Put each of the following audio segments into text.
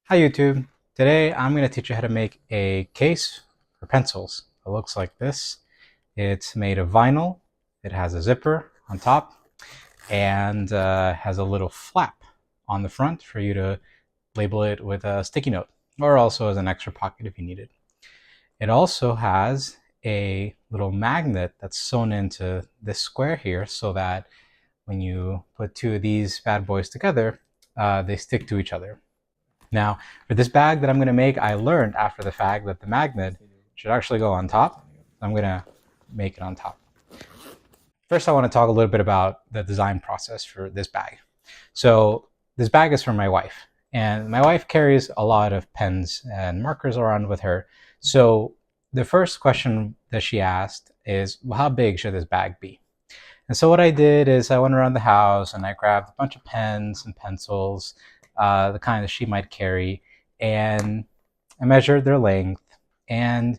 Hi YouTube. Today I'm going to teach you how to make a case for pencils. It looks like this. It's made of vinyl. It has a zipper on top and has a little flap on the front for you to label it with a sticky note, or also as an extra pocket if you need it. It also has a little magnet that's sewn into this square here so that when you put two of these bad boys together, they stick to each other. Now, for this bag that I'm going to make, I learned after the fact that the magnet should actually go on top. I'm going to make it on top. First, I want to talk a little bit about the design process for this bag. So this bag is for my wife, and my wife carries a lot of pens and markers around with her. So the first question that she asked is, well, how big should this bag be? And so what I did is I went around the house and I grabbed a bunch of pens and pencils, the kind that she might carry, and I measured their length. And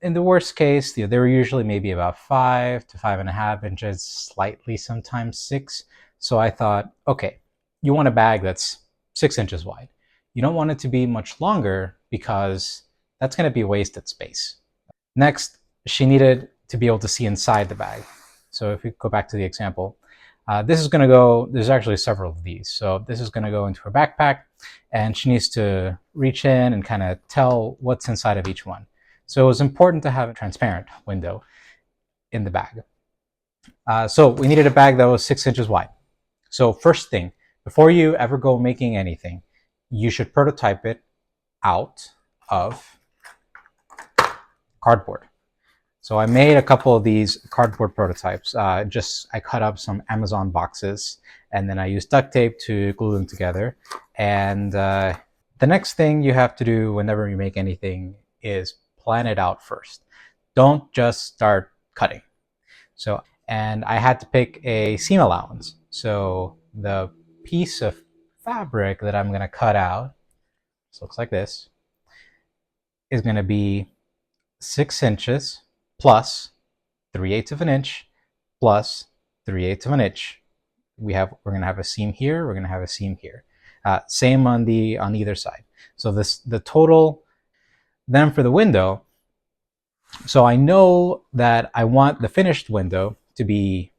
in the worst case, they were usually maybe about 5 to 5.5 inches, slightly sometimes 6. So I thought, okay, you want a bag that's 6 inches wide. You don't want it to be much longer because that's going to be wasted space. Next, she needed to be able to see inside the bag. So if we go back to the example, this is going to go, there's actually several of these. So this is going to go into her backpack, and she needs to reach in and kind of tell what's inside of each one. So it was important to have a transparent window in the bag. So we needed a bag that was 6 inches wide. So first thing, before you ever go making anything, you should prototype it out of cardboard. So I made a couple of these cardboard prototypes. I cut up some Amazon boxes and then I used duct tape to glue them together. And the next thing you have to do whenever you make anything is plan it out first. Don't just start cutting. And I had to pick a seam allowance. So the piece of fabric that I'm going to cut out, this looks like this, is going to be 6 inches plus 3/8 of an inch plus 3/8 of an inch. We're going to have a seam here. We're going to have a seam here. Same on either side. So the total. Then for the window, so I know that I want the finished window to be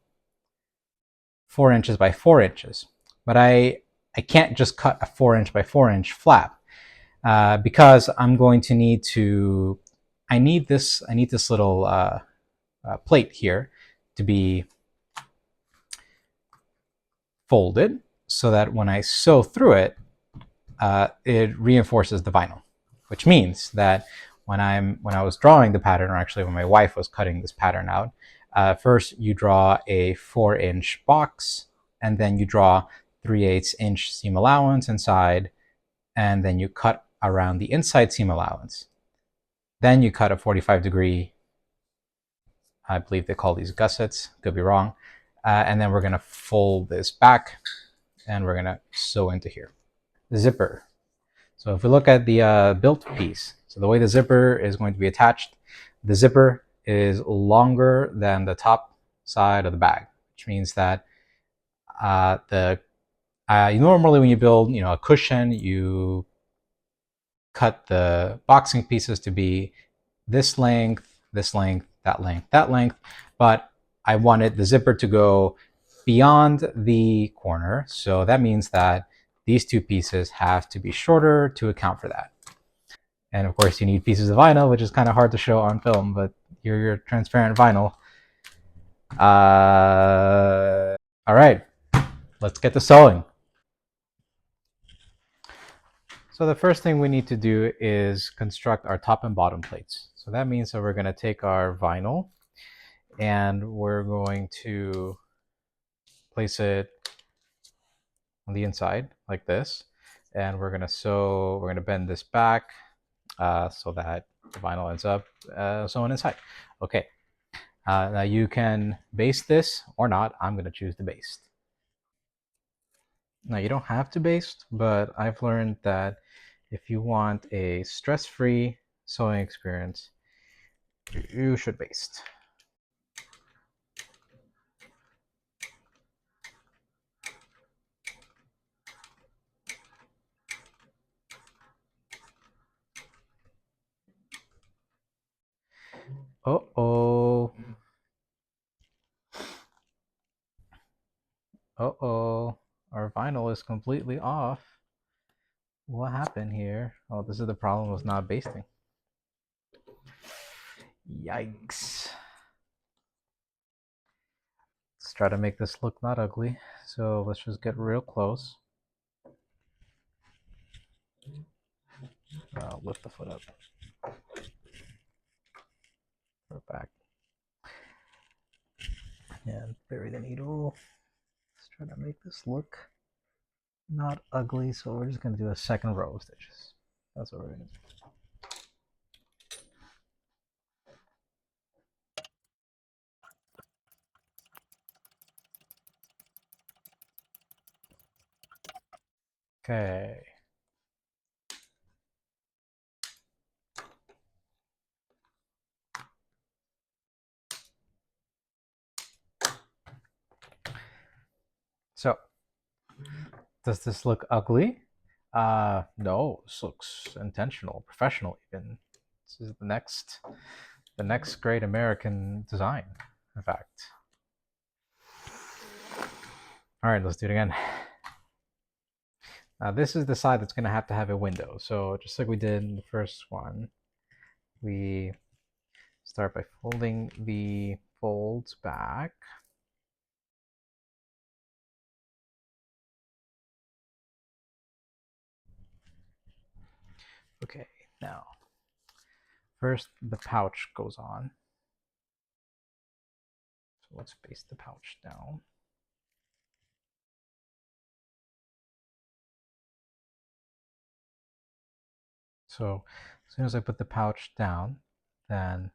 4 inches by 4 inches, but I can't just cut a 4 inch by 4 inch flap because I'm going to need to. I need this little plate here to be folded so that when I sew through it, it reinforces the vinyl, which means that when I was drawing the pattern, or actually when my wife was cutting this pattern out, first you draw a 4-inch box, and then you draw 3/8 inch seam allowance inside, and then you cut around the inside seam allowance. Then you cut a 45-degree, I believe they call these gussets, could be wrong, and then we're going to fold this back and we're going to sew into here. The zipper. So if we look at the built piece, so the way the zipper is going to be attached, the zipper is longer than the top side of the bag, which means that normally when you build a cushion, you cut the boxing pieces to be this length, that length, that length, but I wanted the zipper to go beyond the corner, so that means that these two pieces have to be shorter to account for that. And of course, you need pieces of vinyl, which is kind of hard to show on film, but your transparent vinyl. All right, let's get to sewing. So the first thing we need to do is construct our top and bottom plates. So that means that we're going to take our vinyl and we're going to place it on the inside like this. And we're going to bend this back so that the vinyl ends up sewn inside. Okay, now you can baste this or not. I'm going to choose the baste. Now you don't have to baste, but I've learned that if you want a stress-free sewing experience, you should baste. Uh-oh. Uh-oh. Our vinyl is completely off. What happened here? Oh, this is the problem with not basting. Yikes. Let's try to make this look not ugly. So let's just get real close. Lift the foot up. Put it back. And bury the needle. Let's try to make this look not ugly. So we're just going to do a second row of stitches. That's what we're going to do. Okay. So, does this look ugly? No, this looks intentional, professional even. This is the next great American design, in fact. All right, let's do it again. Now this is the side that's going to have a window. So just like we did in the first one, we start by folding the folds back. Okay, now first the pouch goes on. So let's baste the pouch down. So as soon as I put the pouch down, then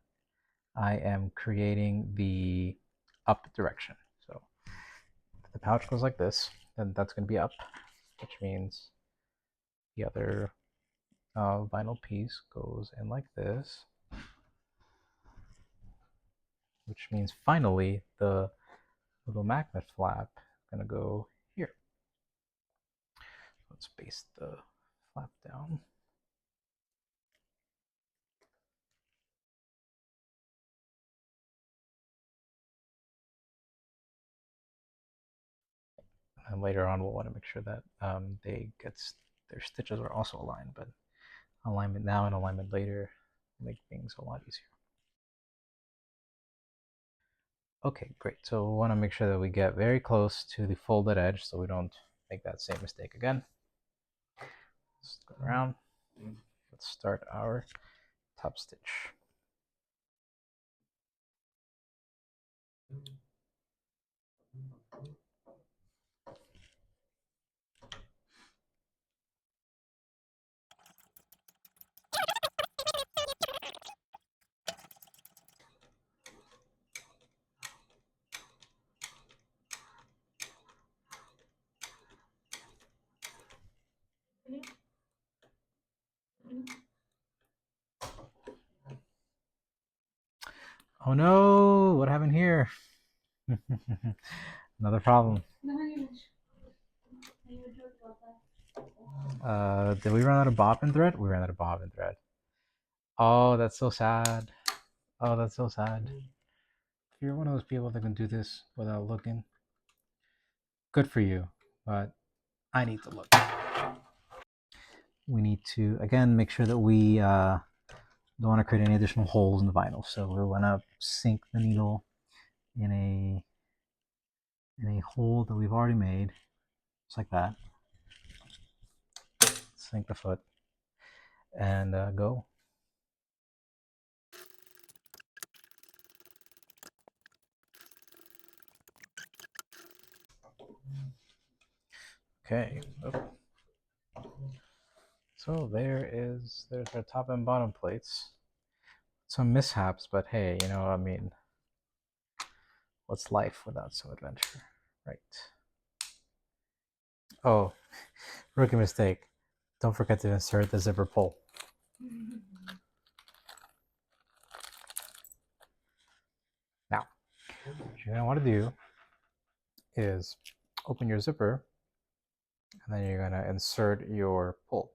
I am creating the up direction. So if the pouch goes like this, then that's going to be up, which means the other vinyl piece goes in like this, which means finally the little magnet flap is going to go here. Let's baste the flap down. And later on, we'll want to make sure that their stitches are also aligned, but alignment now and alignment later make things a lot easier. Okay, great. So we want to make sure that we get very close to the folded edge so we don't make that same mistake again. Let's go around. Let's start our top stitch. Oh no, what happened here? Another problem. Did we run out of bobbin thread? We ran out of bobbin thread. Oh, that's so sad. Oh, that's so sad. If you're one of those people that can do this without looking, good for you. But I need to look. We need to, again, make sure that we don't want to create any additional holes in the vinyl. So we want to sink the needle in a hole that we've already made, just like that. Sink the foot and go. Okay. So there's our top and bottom plates. Some mishaps, but hey, I mean, what's life without some adventure, right? Oh, rookie mistake. Don't forget to insert the zipper pull. Now, what you're going to want to do is open your zipper, and then you're going to insert your pull.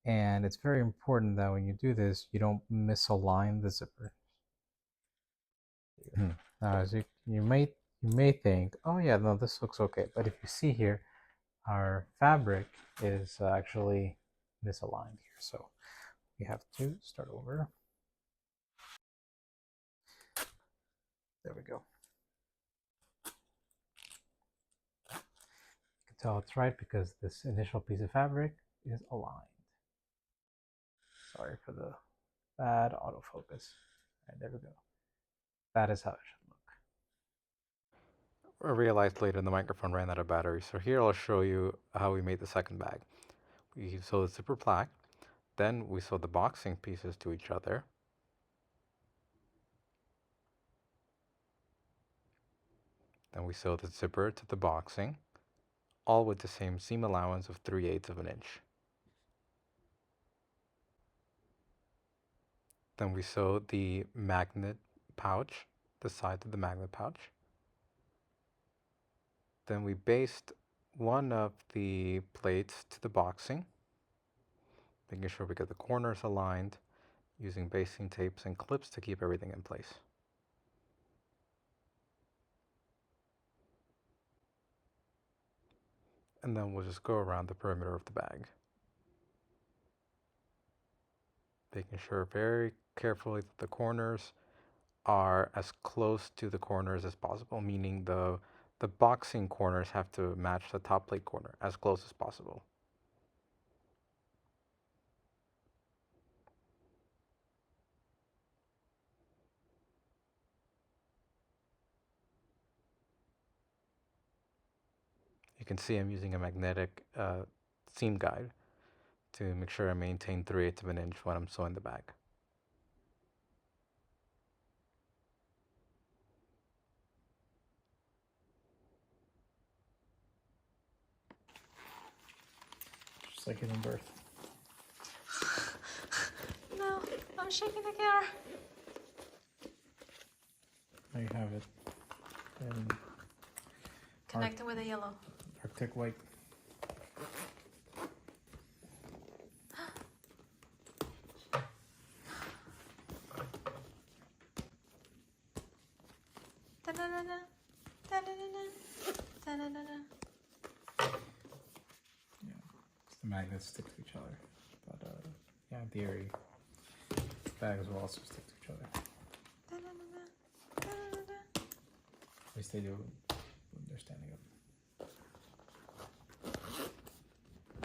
And it's very important that when you do this, you don't misalign the zipper. here. Now, as you may think, oh yeah, no, this looks okay. But if you see here, our fabric is actually misaligned here. So we have to start over. There we go. You can tell it's right because this initial piece of fabric is aligned. Sorry for the bad autofocus. All right, there we go. That is how it should look. I realized later the microphone ran out of battery, so here I'll show you how we made the second bag. We sewed the zipper plaque, then we sewed the boxing pieces to each other. Then we sewed the zipper to the boxing, all with the same seam allowance of 3/8 of an inch. Then we sewed the magnet pouch, the side of the magnet pouch. Then we basted one of the plates to the boxing, making sure we get the corners aligned, using basting tapes and clips to keep everything in place. And then we'll just go around the perimeter of the bag, making sure very carefully that the corners are as close to the corners as possible, meaning the boxing corners have to match the top plate corner as close as possible. You can see I'm using a magnetic seam guide to make sure I maintain 3/8 of an inch when I'm sewing the bag. Just like giving birth. No, I'm shaking the camera. There you have it. And Connected with a yellow. Arctic white. Da-da-da-da. Da-da-da-da. Da-da-da-da. Yeah, the magnets stick to each other. But yeah, in theory, bags will also stick to each other. Da-da-da-da. Da-da-da-da. At least they do when they're standing up.